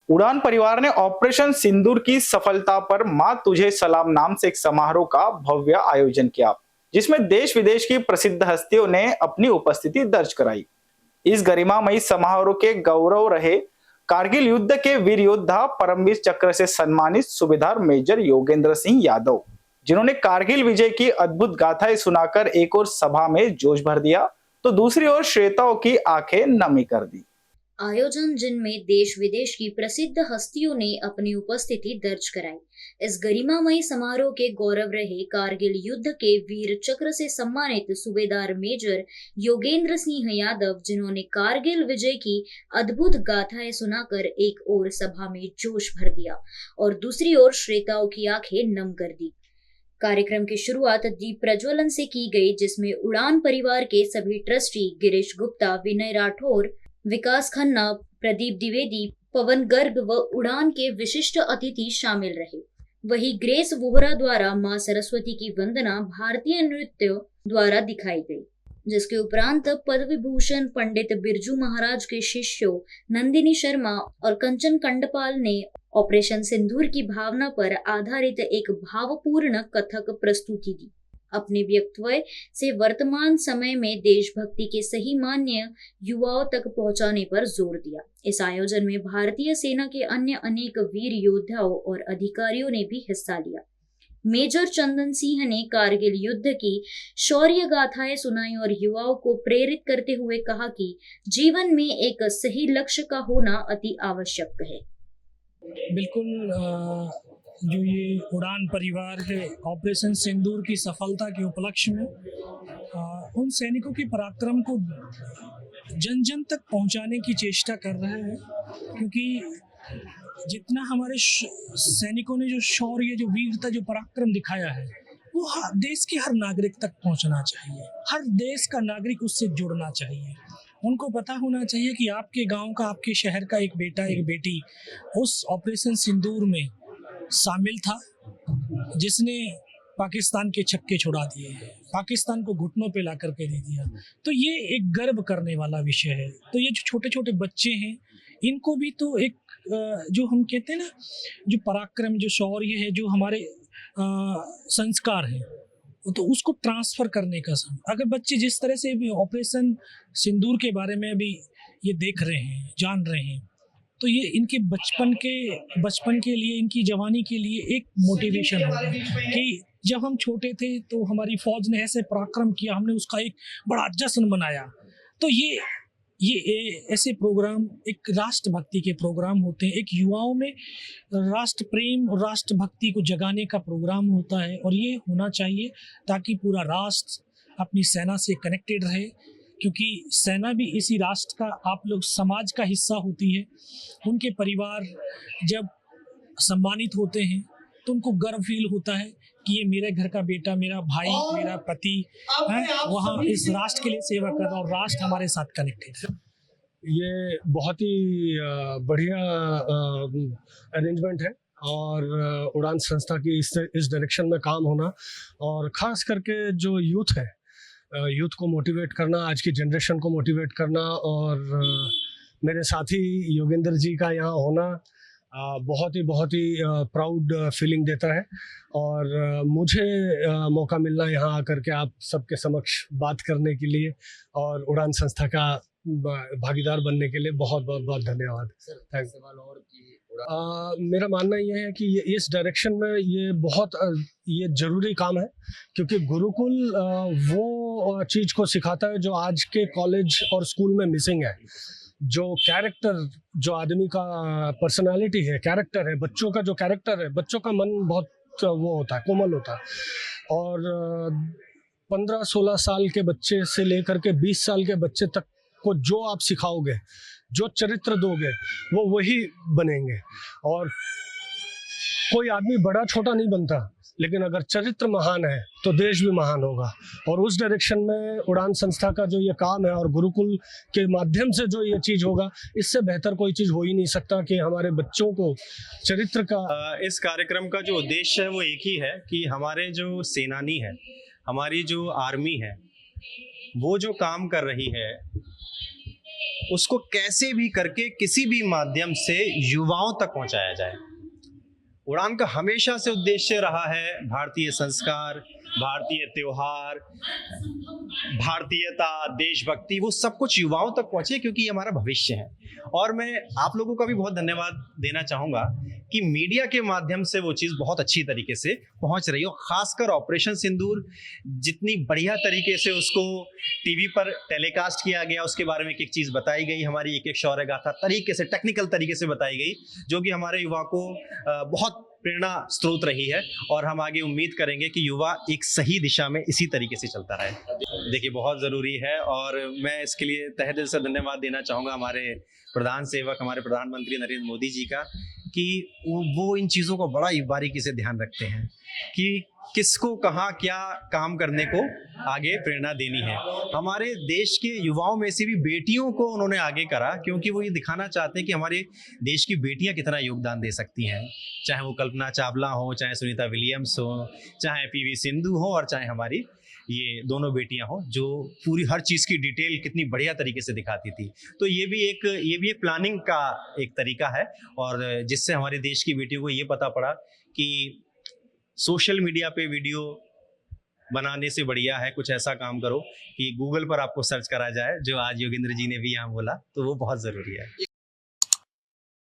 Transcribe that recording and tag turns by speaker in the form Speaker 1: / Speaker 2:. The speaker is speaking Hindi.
Speaker 1: उड़ान परिवार ने ऑपरेशन सिंदूर की सफलता पर मां तुझे सलाम नाम से एक समारोह का भव्य आयोजन किया, जिसमें देश विदेश की प्रसिद्ध हस्तियों ने अपनी उपस्थिति दर्ज कराई। इस गरिमामयी समारोह के गौरव रहे कारगिल युद्ध के वीर योद्धा परमवीर चक्र से सम्मानित सूबेदार मेजर योगेंद्र सिंह यादव, जिन्होंने कारगिल विजय की अद्भुत गाथाएं सुनाकर एक और सभा में जोश भर दिया, तो दूसरी ओर श्रोताओं की आंखें नमी कर दी।
Speaker 2: आयोजन जिनमें देश विदेश की प्रसिद्ध हस्तियों ने अपनी उपस्थिति दर्ज कराई। इस गरिमामयी समारोह के गौरव रहे कारगिल युद्ध के वीर चक्र से सम्मानित सूबेदार मेजर योगेंद्र सिंह यादव, जिन्होंने कारगिल विजय की अद्भुत गाथाएं सुनाकर एक ओर सभा में जोश भर दिया और दूसरी ओर श्रोताओं की आंखें नम कर दी। कार्यक्रम की शुरुआत दीप प्रज्वलन से की गई, जिसमें उड़ान परिवार के सभी ट्रस्टी गिरीश गुप्ता, विनय राठौर, विकास खन्ना, प्रदीप द्विवेदी, पवन गर्ग व उड़ान के विशिष्ट अतिथि शामिल रहे। वहीं ग्रेस वोहरा द्वारा मां सरस्वती की वंदना भारतीय नृत्य द्वारा दिखाई गई, जिसके उपरांत पद्म विभूषण पंडित बिरजू महाराज के शिष्यों नंदिनी शर्मा और कंचन कंडपाल ने ऑपरेशन सिंदूर की भावना पर आधारित एक भावपूर्ण कथक प्रस्तुति दी। अपने वक्तव्य से वर्तमान समय में देशभक्ति के सही मान्य युवाओं तक पहुंचाने पर जोर दिया। इस आयोजन में भारतीय सेना के अन्य अनेक वीर योद्धाओं और अधिकारियों ने भी हिस्सा लिया। मेजर चंदन सिंह ने कारगिल युद्ध की शौर्य गाथाएं सुनाई और युवाओं को प्रेरित करते हुए कहा कि जीवन में एक सही लक्ष्य का होना अति आवश्यक है।
Speaker 3: बिल्कुल जो ये उड़ान परिवार है ऑपरेशन सिंदूर की सफलता के उपलक्ष्य में उन सैनिकों के पराक्रम को जन जन तक पहुंचाने की चेष्टा कर रहे हैं, क्योंकि जितना हमारे सैनिकों ने जो शौर्य, जो वीरता, जो पराक्रम दिखाया है, वो देश के हर नागरिक तक पहुंचना चाहिए। हर देश का नागरिक उससे जुड़ना चाहिए। उनको पता होना चाहिए कि आपके गांव का, आपके शहर का एक बेटा, एक बेटी उस ऑपरेशन सिंदूर में शामिल था, जिसने पाकिस्तान के छक्के छुड़ा दिए हैं, पाकिस्तान को घुटनों पे ला करके दे दिया। तो ये एक गर्व करने वाला विषय है। तो ये जो छोटे छोटे बच्चे हैं, इनको भी तो एक जो हम कहते हैं ना, जो पराक्रम, जो शौर्य है, जो हमारे संस्कार हैं, तो उसको ट्रांसफर करने का समय। अगर बच्चे जिस तरह से भी ऑपरेशन सिंदूर के बारे में अभी ये देख रहे हैं, जान रहे हैं, तो ये इनके बचपन के लिए, इनकी जवानी के लिए एक मोटिवेशन होगा कि जब हम छोटे थे तो हमारी फौज ने ऐसे पराक्रम किया, हमने उसका एक बड़ा जश्न मनाया। तो ये ऐसे प्रोग्राम एक राष्ट्रभक्ति के प्रोग्राम होते हैं, एक युवाओं में राष्ट्र प्रेम और राष्ट्रभक्ति को जगाने का प्रोग्राम होता है, और ये होना चाहिए ताकि पूरा राष्ट्र अपनी सेना से कनेक्टेड रहे, क्योंकि सेना भी इसी राष्ट्र का, आप लोग समाज का हिस्सा होती है। उनके परिवार जब सम्मानित होते हैं तो उनको गर्व फील होता है कि ये मेरे घर का बेटा, मेरा भाई, मेरा पति है, वहाँ इस राष्ट्र के लिए सेवा कर रहा और राष्ट्र हमारे साथ कनेक्टेड है।
Speaker 4: ये बहुत ही बढ़िया अरेंजमेंट है, और उड़ान संस्था की इस डायरेक्शन में काम होना, और ख़ास करके जो यूथ है, यूथ को मोटिवेट करना, आज की जनरेशन को मोटिवेट करना, और मेरे साथी योगेंद्र जी का यहाँ होना बहुत ही प्राउड फीलिंग देता है। और मुझे मौका मिलना यहाँ आकर के आप सबके समक्ष बात करने के लिए और उड़ान संस्था का भागीदार बनने के लिए बहुत धन्यवाद। मेरा मानना यह है कि इस डायरेक्शन में ये जरूरी काम है, क्योंकि गुरुकुल वो चीज़ को सिखाता है जो आज के कॉलेज और स्कूल में मिसिंग है। जो कैरेक्टर, जो आदमी का पर्सनालिटी है, कैरेक्टर है, बच्चों का जो कैरेक्टर है, बच्चों का मन बहुत वो होता है, कोमल होता है, और 15-16 साल के बच्चे से लेकर के 20 साल के बच्चे तक को जो आप सिखाओगे, जो चरित्र दोगे, वो वही बनेंगे। और कोई आदमी बड़ा छोटा नहीं बनता, लेकिन अगर चरित्र महान है तो देश भी महान होगा। और उस डायरेक्शन में उड़ान संस्था का जो ये काम है और गुरुकुल के माध्यम से जो ये चीज़ होगा, इससे बेहतर कोई चीज़ हो ही नहीं सकता कि हमारे बच्चों को चरित्र का।
Speaker 5: इस कार्यक्रम का जो उद्देश्य है वो एक ही है कि हमारे जो सेनानी है, हमारी जो आर्मी है, वो जो काम कर रही है उसको कैसे भी करके किसी भी माध्यम से युवाओं तक पहुंचाया जाए। उड़ान का हमेशा से उद्देश्य रहा है भारतीय संस्कार, भारतीय त्योहार, भारतीयता, देशभक्ति, वो सब कुछ युवाओं तक पहुंचे, क्योंकि ये हमारा भविष्य है। और मैं आप लोगों का भी बहुत धन्यवाद देना चाहूँगा कि मीडिया के माध्यम से वो चीज़ बहुत अच्छी तरीके से पहुंच रही है, और ख़ासकर ऑपरेशन सिंदूर जितनी बढ़िया तरीके से उसको टीवी पर टेलीकास्ट किया गया, उसके बारे में एक एक चीज़ बताई गई, हमारी एक एक शौर्य गाथा तरीके से, टेक्निकल तरीके से बताई गई, जो कि हमारे युवा को बहुत प्रेरणा स्रोत रही है। और हम आगे उम्मीद करेंगे कि युवा एक सही दिशा में इसी तरीके से चलता रहे। देखिए, बहुत ज़रूरी है, और मैं इसके लिए तहे दिल से धन्यवाद देना चाहूँगा हमारे प्रधान सेवक, हमारे प्रधानमंत्री नरेंद्र मोदी जी का, कि वो इन चीज़ों को बड़ा बारीकी से ध्यान रखते हैं कि किसको कहाँ क्या काम करने को आगे प्रेरणा देनी है। हमारे देश के युवाओं में से भी बेटियों को उन्होंने आगे करा, क्योंकि वो ये दिखाना चाहते हैं कि हमारे देश की बेटियां कितना योगदान दे सकती हैं, चाहे वो कल्पना चावला हो, चाहे सुनीता विलियम्स हो, चाहे पीवी सिंधु हो, और चाहे हमारी ये दोनों बेटियां हो, जो पूरी हर चीज़ की डिटेल कितनी बढ़िया तरीके से दिखाती थी। तो ये भी एक प्लानिंग का एक तरीका है, और जिससे हमारे देश की बेटियों को ये पता पड़ा कि सोशल मीडिया पे वीडियो बनाने से बढ़िया है कुछ ऐसा काम करो कि गूगल पर आपको सर्च करा जाए, जो आज योगेंद्र जी ने भी यहाँ बोला, तो वो बहुत ज़रूरी है।